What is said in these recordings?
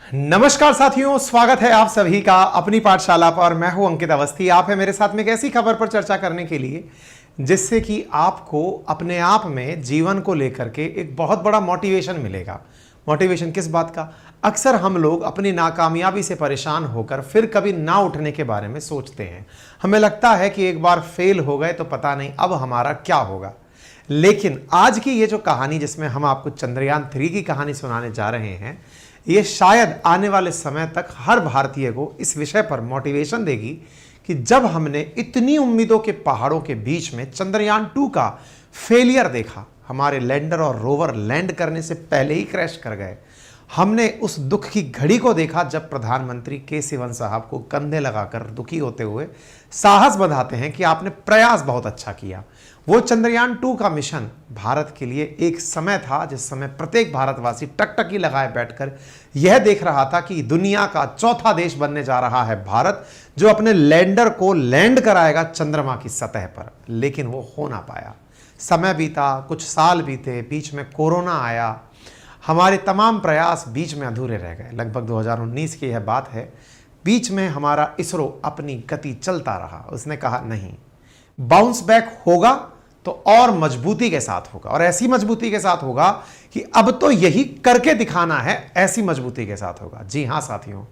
नमस्कार साथियों, स्वागत है आप सभी का अपनी पाठशाला पर। मैं हूं अंकित अवस्थी। आप है मेरे साथ में एक ऐसी खबर पर चर्चा करने के लिए जिससे कि आपको अपने आप में जीवन को लेकर के एक बहुत बड़ा मोटिवेशन मिलेगा। मोटिवेशन किस बात का? अक्सर हम लोग अपनी नाकामयाबी से परेशान होकर फिर कभी ना उठने के बारे में सोचते हैं। हमें लगता है कि एक बार फेल हो गए तो पता नहीं अब हमारा क्या होगा। लेकिन आज की ये जो कहानी, जिसमें हम आपको चंद्रयान 3 की कहानी सुनाने जा रहे हैं, ये शायद आने वाले समय तक हर भारतीय को इस विषय पर मोटिवेशन देगी कि जब हमने इतनी उम्मीदों के पहाड़ों के बीच में चंद्रयान 2 का फेलियर देखा, हमारे लैंडर और रोवर लैंड करने से पहले ही क्रैश कर गए, हमने उस दुख की घड़ी को देखा जब प्रधानमंत्री के सिवन साहब को कंधे लगाकर दुखी होते हुए साहस बंधाते हैं कि आपने प्रयास बहुत अच्छा किया। वो चंद्रयान 2 का मिशन भारत के लिए एक समय था जिस समय प्रत्येक भारतवासी टकटकी लगाए बैठकर यह देख रहा था कि दुनिया का चौथा देश बनने जा रहा है भारत, जो अपने लैंडर को लैंड कराएगा चंद्रमा की सतह पर। लेकिन वो हो ना पाया। समय बीता, कुछ साल बीते, बीच में कोरोना आया, हमारे तमाम प्रयास बीच में अधूरे रह गए। लगभग 2019 की यह बात है। बीच में हमारा इसरो अपनी गति चलता रहा। उसने कहा नहीं, बाउंस बैक होगा तो और मजबूती के साथ होगा, और ऐसी मजबूती के साथ होगा कि अब तो यही करके दिखाना है, ऐसी मजबूती के साथ होगा। जी हां साथियों,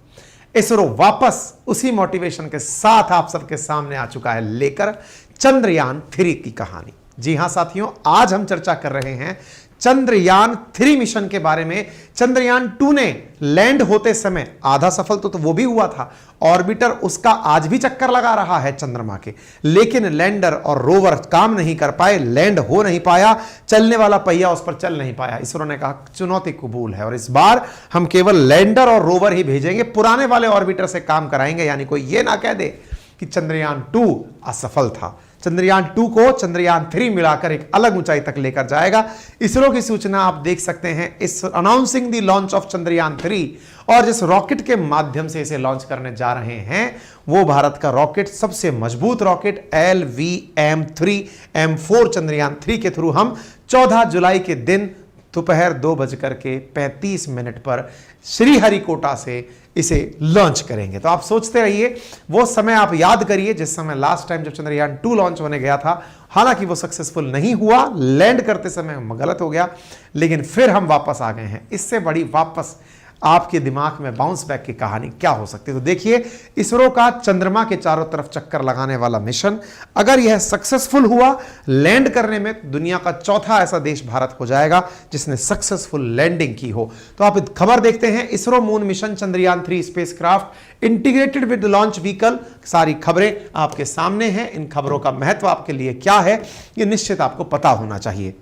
इसरो वापस उसी मोटिवेशन के साथ आप सबके सामने आ चुका है, लेकर चंद्रयान 3 की कहानी। जी हां साथियों, आज हम चर्चा कर रहे हैं चंद्रयान 3 मिशन के बारे में। चंद्रयान 2 ने लैंड होते समय आधा सफल तो वो भी हुआ था। ऑर्बिटर उसका आज भी चक्कर लगा रहा है चंद्रमा के, लेकिन लैंडर और रोवर काम नहीं कर पाए, लैंड हो नहीं पाया, चलने वाला पहिया उस पर चल नहीं पाया। इसरो ने कहा चुनौती कबूल है और इस बार हम केवल लैंडर और रोवर ही भेजेंगे, पुराने वाले ऑर्बिटर से काम कराएंगे। यानी कोई ये ना कह दे कि चंद्रयान 2 असफल था। चंद्रयान 2 को चंद्रयान 3 मिलाकर एक अलग ऊंचाई तक लेकर जाएगा। इसरो की सूचना आप देख सकते हैं, इस announcing the launch of Chandrayaan 3, और जिस रॉकेट के माध्यम से इसे लॉन्च करने जा रहे हैं वो भारत का रॉकेट, सबसे मजबूत रॉकेट LVM-3M4 चंद्रयान 3 के थ्रू हम 14 जुलाई के दिन दोपहर 2:35 पर श्रीहरिकोटा से इसे लॉन्च करेंगे। तो आप सोचते रहिए, वो समय आप याद करिए जिस समय लास्ट टाइम जब चंद्रयान 2 लॉन्च होने गया था। हालांकि वो सक्सेसफुल नहीं हुआ, लैंड करते समय गलत हो गया, लेकिन फिर हम वापस आ गए हैं। इससे बड़ी वापस आपके दिमाग में बाउंस बैक की कहानी क्या हो सकती है? तो देखिए, इसरो का चंद्रमा के चारों तरफ चक्कर लगाने वाला मिशन, अगर यह सक्सेसफुल हुआ लैंड करने में, दुनिया का चौथा ऐसा देश भारत हो जाएगा जिसने सक्सेसफुल लैंडिंग की हो। तो आप खबर देखते हैं, ISRO moon mission Chandrayaan 3 spacecraft integrated with launch vehicle. सारी खबरें आपके सामने हैं। इन खबरों का महत्व आपके लिए क्या है, यह निश्चित आपको पता होना चाहिए।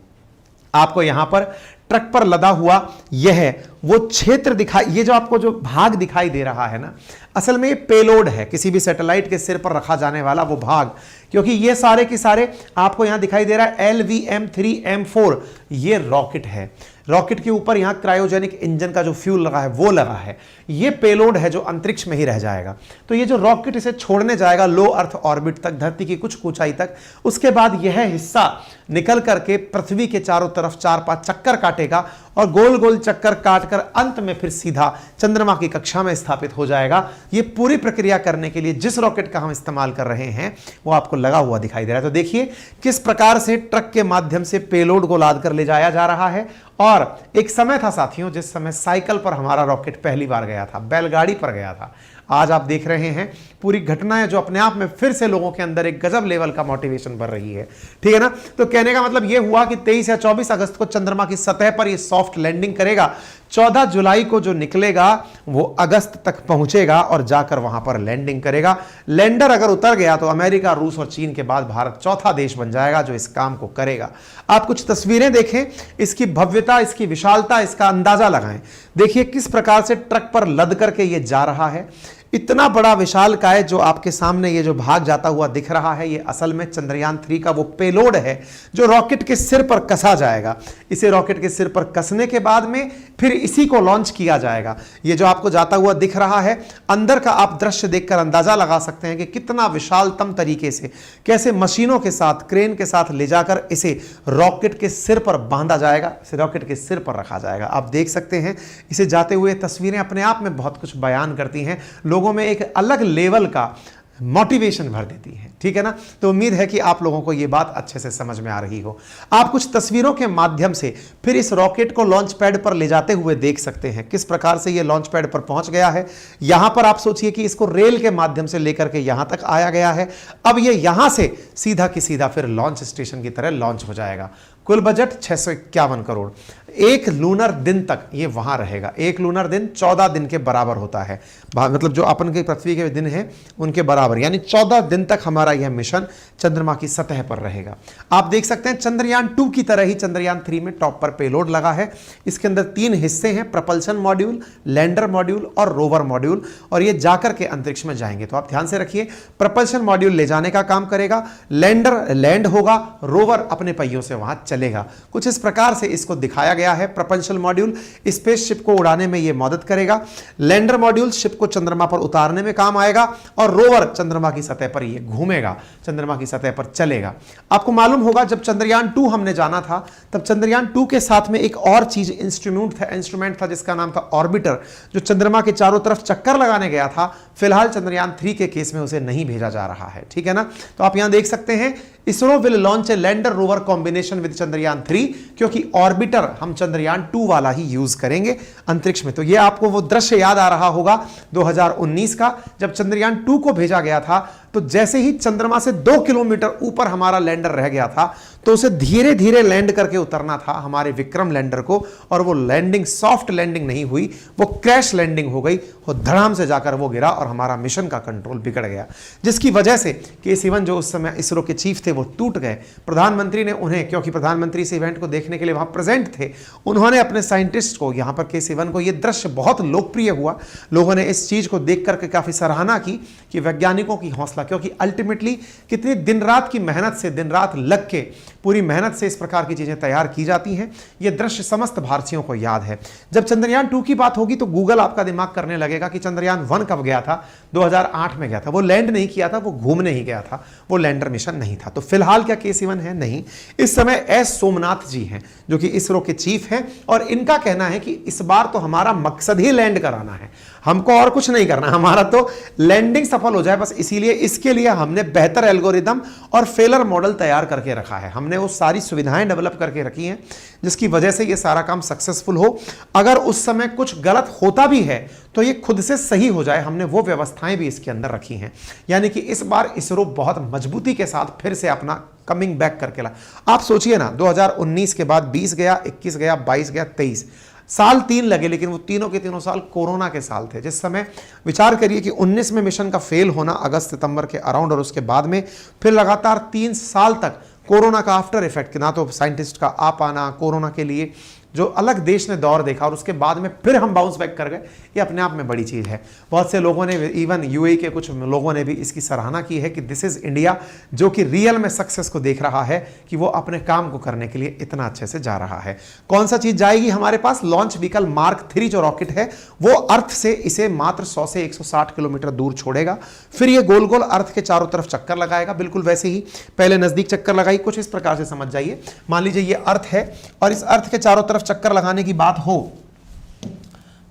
आपको यहां पर ट्रक पर लदा हुआ यह वो क्षेत्र दिखाई, ये जो आपको जो भाग दिखाई दे रहा है ना, असल में ये पेलोड है, किसी भी सैटेलाइट के सिर पर रखा जाने वाला वो भाग। क्योंकि ये सारे के सारे आपको यहां दिखाई दे रहा है LVM-3M4, ये रॉकेट है। रॉकेट के ऊपर यहां क्रायोजेनिक इंजन का जो फ्यूल लगा है वो लगा है। ये पेलोड है जो अंतरिक्ष में ही रह जाएगा। तो ये जो रॉकेट इसे छोड़ने जाएगा लो अर्थ ऑर्बिट तक, धरती की कुछ ऊंचाई तक, उसके बाद यह हिस्सा निकल करके पृथ्वी के चारों तरफ 4-5 चक्कर काटेगा और गोल गोल चक्कर काटकर अंत में फिर सीधा चंद्रमा की कक्षा में स्थापित हो जाएगा। ये पूरी प्रक्रिया करने के लिए जिस रॉकेट का हम इस्तेमाल कर रहे हैं वो आपको लगा हुआ दिखाई दे रहा है। तो देखिए किस प्रकार से ट्रक के माध्यम से पेलोड को लाद कर ले जाया जा रहा है। और एक समय था साथियों जिस समय साइकिल पर हमारा रॉकेट पहली बार गया था, बैलगाड़ी पर गया था। आज आप देख रहे हैं पूरी घटनाएं जो अपने आप में फिर से लोगों के अंदर एक गजब लेवल का मोटिवेशन बढ़ रही है। ठीक है ना? तो कहने का मतलब यह हुआ कि 23 या 24 अगस्त को चंद्रमा की सतह पर यह सॉफ्ट लैंडिंग करेगा। 14 जुलाई को जो निकलेगा वो अगस्त तक पहुंचेगा और जाकर वहां पर लैंडिंग करेगा। लैंडर अगर उतर गया तो अमेरिका, रूस और चीन के बाद भारत चौथा देश बन जाएगा जो इस काम को करेगा। आप कुछ तस्वीरें देखें, इसकी भव्यता, इसकी विशालता, इसका अंदाजा लगाएं। देखिए किस प्रकार से ट्रक पर लद करके ये जा रहा है। इतना बड़ा विशालकाय जो आपके सामने ये जो भाग जाता हुआ दिख रहा है, ये असल में चंद्रयान 3 का वो पेलोड है जो रॉकेट के सिर पर कसा जाएगा। इसे रॉकेट के सिर पर कसने के बाद में फिर इसी को लॉन्च किया जाएगा। ये जो आपको जाता हुआ दिख रहा है, अंदर का आप दृश्य देखकर अंदाजा लगा सकते हैं कि कितना विशालतम तरीके से, कैसे मशीनों के साथ, क्रेन के साथ ले जाकर इसे रॉकेट के सिर पर बांधा जाएगा, इसे रॉकेट के सिर पर रखा जाएगा। आप देख सकते हैं इसे जाते हुए तस्वीरें अपने आप में बहुत कुछ बयान करती हैं, लोगों में एक अलग लेवल का मोटिवेशन भर देती है। ठीक है ना? तो उम्मीद है कि आप लोगों को यह बात अच्छे से समझ में आ रही हो। आप कुछ तस्वीरों के माध्यम से फिर इस रॉकेट को लॉन्च पैड पर ले जाते हुए देख सकते हैं किस प्रकार से यह लॉन्च पैड पर पहुंच गया है। यहां पर आप सोचिए कि इसको रेल के माध्यम से लेकर के यहां तक आया गया है। अब यह यहां से सीधा की सीधा फिर लॉन्च स्टेशन की तरह लॉन्च हो जाएगा। कुल बजट 651 करोड़। एक लूनर दिन तक ये वहां रहेगा। एक लूनर दिन 14 दिन के बराबर होता है, मतलब जो अपन के पृथ्वी के दिन हैं उनके बराबर, यानी 14 दिन तक हमारा यह मिशन चंद्रमा की सतह पर रहेगा। आप देख सकते हैं चंद्रयान 2 की तरह ही चंद्रयान 3 में टॉप पर पेलोड लगा है। इसके अंदर 3 हिस्से हैं, प्रपल्शन मॉड्यूल, लैंडर मॉड्यूल और रोवर मॉड्यूल, और ये जाकर के अंतरिक्ष में जाएंगे। तो आप ध्यान से रखिए, प्रपल्शन मॉड्यूल ले जाने का काम करेगा, लैंडर लैंड होगा, रोवर अपने पहियों से वहां चलेगा। कुछ इस प्रकार से इसको दिखाया गया है। प्रपल्शन मॉड्यूल स्पेसशिप को उड़ाने में यह मदद करेगा, लैंडर मॉड्यूल शिप को चंद्रमा पर उतारने में काम आएगा, और रोवर चंद्रमा की सतह पर यह घूमेगा, चंद्रमा की सतह पर चलेगा। आपको मालूम होगा जब चंद्रयान 2 हमने जाना था तब चंद्रयान 2 के साथ में एक और चीज इंस्ट्रूमेंट था जिसका नाम था ऑर्बिटर, जो चंद्रमा के चारों तरफ चक्कर लगाने गया था। फिलहाल चंद्रयान 3 के केस में उसे नहीं भेजा जा रहा है। ठीक है ना? तो आप यहां देख सकते हैं ISRO will launch a lander rover combination with Chandrayaan 3, क्योंकि ऑर्बिटर हम चंद्रयान 2 वाला ही यूज करेंगे अंतरिक्ष में। तो ये आपको वो दृश्य याद आ रहा होगा 2019 का, जब चंद्रयान 2 को भेजा गया था तो जैसे ही चंद्रमा से 2 किलोमीटर ऊपर हमारा लैंडर रह गया था तो उसे धीरे धीरे लैंड करके उतरना था हमारे विक्रम लैंडर को, और वो लैंडिंग सॉफ्ट लैंडिंग नहीं हुई, वो क्रैश लैंडिंग हो गई, वो धड़ाम से जाकर वो गिरा और हमारा मिशन का कंट्रोल बिगड़ गया, जिसकी वजह से के सिवन जो उस समय इसरो के चीफ थे वो टूट गए। प्रधानमंत्री ने उन्हें, क्योंकि प्रधानमंत्री इस इवेंट को देखने के लिए वहां प्रेजेंट थे, उन्होंने अपने साइंटिस्ट को, यहां पर के सिवन को, यह दृश्य बहुत लोकप्रिय हुआ। लोगों ने इस चीज को देख करके काफी सराहना की कि वैज्ञानिकों की हौसला, क्योंकि अल्टीमेटली कितनी दिन रात की मेहनत से, दिन रात लग के पूरी मेहनत से इस प्रकार की चीजें तैयार की जाती हैं। यह दृश्य समस्त भारतीयों को याद है। जब चंद्रयान 2 की बात होगी तो गूगल आपका दिमाग करने लगेगा कि चंद्रयान 1 कब गया था। 2008 में गया था। वो लैंड नहीं किया था, वो घूमने ही गया था, वो लैंडर मिशन नहीं था। तो फिलहाल क्या के-सिवन है? नहीं। इस समय एस सोमनाथ जी हैं जो कि इसरो के चीफ हैं, और इनका कहना है कि इस बार तो हमारा मकसद ही लैंड कराना है, हमको और कुछ नहीं करना, हमारा तो लैंडिंग सफल हो जाए बस। इसीलिए इसके लिए हमने बेहतर एल्गोरिदम और फेलर मॉडल तैयार करके रखा है। हमने वो सारी सुविधाएं डेवलप करके रखी हैं जिसकी वजह से ये सारा काम सक्सेसफुल हो। अगर उस समय कुछ गलत होता भी है तो ये खुद से सही हो जाए, हमने वो व्यवस्थाएं भी इसके अंदर रखी हैं। यानी कि इस बार इसरो बहुत मजबूती के साथ फिर से अपना कमिंग बैक करके ला। आप सोचिए ना, 2019 के बाद 20 गया, 21 गया, 22 गया, 23 साल 3 लगे, लेकिन वो तीनों के तीनों साल कोरोना के साल थे। जिस समय विचार करिए कि 19 में मिशन का फेल होना अगस्त सितंबर के अराउंड, और उसके बाद में फिर लगातार 3 साल तक कोरोना का आफ्टर इफेक्ट, ना तो साइंटिस्ट का आ पाना, कोरोना के लिए जो अलग देश ने दौर देखा, और उसके बाद में फिर हम बाउंस बैक कर गए, ये अपने आप में बड़ी चीज़ है। बहुत से लोगों ने, इवन यूएई के कुछ लोगों ने भी इसकी सराहना की है कि दिस इज़ इंडिया, जो कि रियल में सक्सेस को देख रहा है कि वो अपने काम को करने के लिए इतना अच्छे से जा रहा है। कौन सा चीज़ जाएगी हमारे पास? लॉन्च व्हीकल मार्क 3 जो रॉकेट है वो अर्थ से इसे मात्र 100 से 160 किलोमीटर दूर छोड़ेगा। फिर ये गोल गोल अर्थ के चारों तरफ चक्कर लगाएगा, बिल्कुल वैसे ही पहले नज़दीक चक्कर लगाई, कुछ इस प्रकार से समझ जाइए। मान लीजिए ये अर्थ है और इस अर्थ के चारों तरफ चक्कर लगाने की बात हो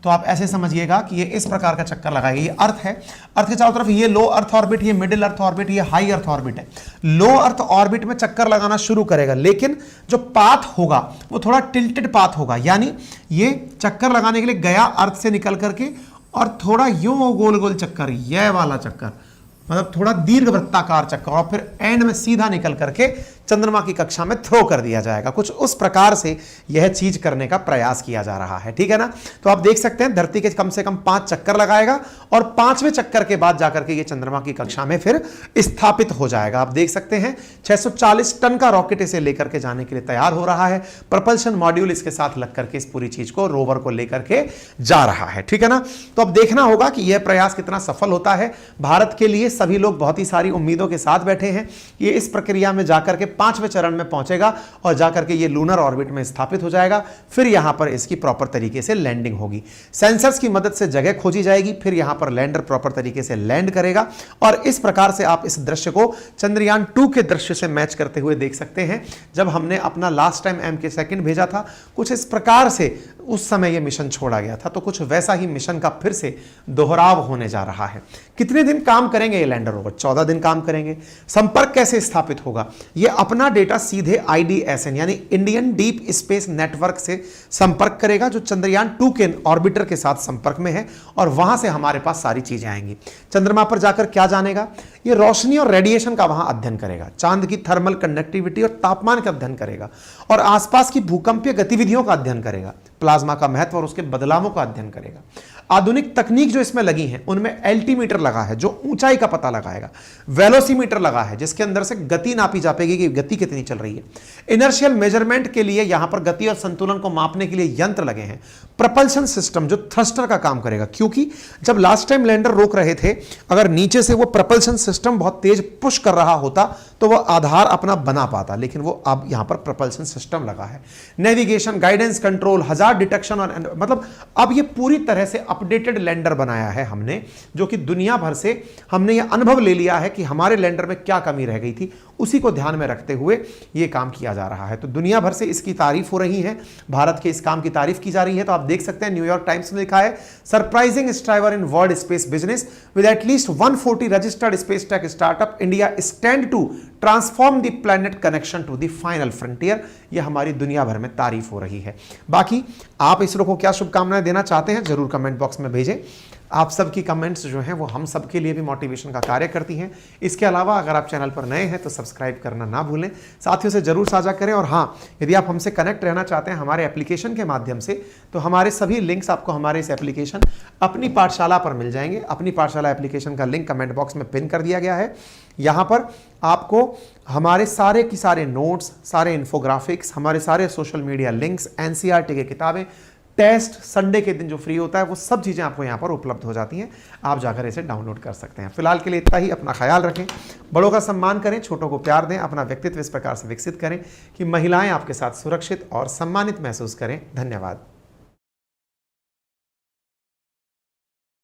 तो आप ऐसे समझिएगा कि ये इस प्रकार का चक्कर लगाएगा। ये अर्थ है, अर्थ के चारों तरफ ये लो अर्थ ऑर्बिट, ये मिडिल अर्थ ऑर्बिट, ये हाई अर्थ ऑर्बिट है। लो अर्थ ऑर्बिट में चक्कर लगाना शुरू करेगा, लेकिन जो पाथ होगा वो थोड़ा टिल्टेड पाथ होगा, यानी ये चक्कर लगाने के लिए गया अर्थ से निकल करके और थोड़ा यूं गोल गोल चक्कर, यह वाला चक्कर, मतलब थोड़ा दीर्घ वृत्ताकार चक्कर, और फिर एंड में सीधा निकल करके चंद्रमा की कक्षा में थ्रो कर दिया जाएगा। कुछ उस प्रकार से यह चीज करने का प्रयास किया जा रहा है, ठीक है ना। तो आप देख सकते हैं धरती के कम से कम 5 चक्कर लगाएगा और 5वें चक्कर के बाद जाकर के ये चंद्रमा की कक्षा में फिर स्थापित हो जाएगा। आप देख सकते हैं 640 टन का रॉकेट इसे लेकर के जाने के लिए तैयार हो रहा है। प्रपल्शन मॉड्यूल इसके साथ लग करके इस पूरी चीज को, रोवर को लेकर के जा रहा है, ठीक है ना। तो अब देखना होगा कि यह प्रयास कितना सफल होता है। भारत के लिए सभी लोग बहुत ही सारी उम्मीदों के साथ बैठे हैं। ये इस प्रक्रिया में जाकर के 5वें चरण में पहुंचेगा और जाकर के ये लूनर ऑर्बिट में स्थापित हो जाएगा। फिर यहां पर इसकी प्रॉपर तरीके से लैंडिंग होगी। सेंसर्स की मदद से जगह खोजी जाएगी, फिर यहां पर लैंडर प्रॉपर तरीके से लैंड करेगा और इस प्रकार से आप इस दृश्य को चंद्रयान 2 के दृश्य से मैच करते हुए देख सकते हैं। जब हमने अपना लास्ट टाइम MK2 भेजा था, कुछ इस प्रकार से उस समय यह मिशन छोड़ा गया था, तो कुछ वैसा ही मिशन का फिर से दोहराव होने जा रहा है। कितने दिन काम करेंगे ये लैंडर रोवर? 14 दिन काम करेंगे। संपर्क कैसे स्थापित होगा? ये अपना डेटा सीधे IDSN यानी इंडियन डीप स्पेस नेटवर्क से संपर्क करेगा, जो चंद्रयान 2 के ऑर्बिटर के साथ संपर्क में है, और वहां से हमारे पास सारी चीजें आएंगी। चंद्रमा पर जाकर क्या जानेगा? ये रोशनी और रेडिएशन का वहां अध्ययन करेगा, चांद की थर्मल कंडक्टिविटी और तापमान का अध्ययन करेगा, और आसपास की भूकंपीय गतिविधियों का अध्ययन करेगा, प्लाज्मा का महत्व और उसके बदलावों का अध्ययन करेगा। आधुनिक तकनीक जो इसमें लगी है उनमें एल्टीमीटर लगा है जो ऊंचाई का पता लगाएगा, वेलोसीमीटर लगा है जिसके अंदर से गति नापी जाएगी कि गति कितनी चल रही है, इनर्शियल मेजरमेंट के लिए यहां पर गति और संतुलन को मापने के लिए यंत्र लगे हैं, प्रपल्शन सिस्टम जो थ्रस्टर का काम करेगा, क्योंकि जब लास्ट टाइम लैंडर रोक रहे थे, अगर नीचे से वो प्रपल्शन सिस्टम बहुत तेज पुश कर रहा होता तो वो आधार अपना बना पाता, लेकिन वो अब यहां पर प्रपल्शन सिस्टम लगा है। Navigation, guidance, control, hazard detection और मतलब अब ये पूरी तरह से अपडेटेड लैंडर बनाया है हमने, जो कि दुनिया भर से हमने ये अनुभव ले लिया है कि हमारे लैंडर में क्या कमी रह गई थी, उसी को ध्यान में रखते हुए ये काम किया जा रहा है। तो दुनिया भर से इसकी तारीफ हो रही है, भारत के इस काम की तारीफ की जा रही है। तो आप देख सकते हैं न्यूयॉर्क टाइम्स में लिखा है, surprising striver in world space business with at least 140 registered space tech startup, India stand to transform the planet connection to the final frontier. ये हमारी दुनिया भर में तारीफ हो रही है। बाकी आप इसरो को क्या शुभकामनाएं देना चाहते हैं जरूर कमेंट बॉक्स में भेजें। आप सबकी कमेंट्स जो हैं वो हम सब के लिए भी मोटिवेशन का कार्य करती हैं। इसके अलावा अगर आप चैनल पर नए हैं तो सब्सक्राइब करना ना भूलें, साथियों से जरूर साझा करें। और हाँ, यदि आप हमसे कनेक्ट रहना चाहते हैं हमारे एप्लीकेशन के माध्यम से, तो हमारे सभी लिंक्स आपको हमारे इस एप्लीकेशन अपनी पाठशाला पर मिल जाएंगे। अपनी पाठशाला एप्लीकेशन का लिंक कमेंट बॉक्स में पिन कर दिया गया है। यहाँ पर आपको हमारे सारे की सारे नोट्स, सारे इन्फोग्राफिक्स, हमारे सारे सोशल मीडिया लिंक्स, NCERT की किताबें, टेस्ट, संडे के दिन जो फ्री होता है, वो सब चीज़ें आपको यहाँ पर उपलब्ध हो जाती हैं। आप जाकर इसे डाउनलोड कर सकते हैं। फिलहाल के लिए इतना ही। अपना ख्याल रखें, बड़ों का सम्मान करें, छोटों को प्यार दें, अपना व्यक्तित्व इस प्रकार से विकसित करें कि महिलाएं आपके साथ सुरक्षित और सम्मानित महसूस करें। धन्यवाद।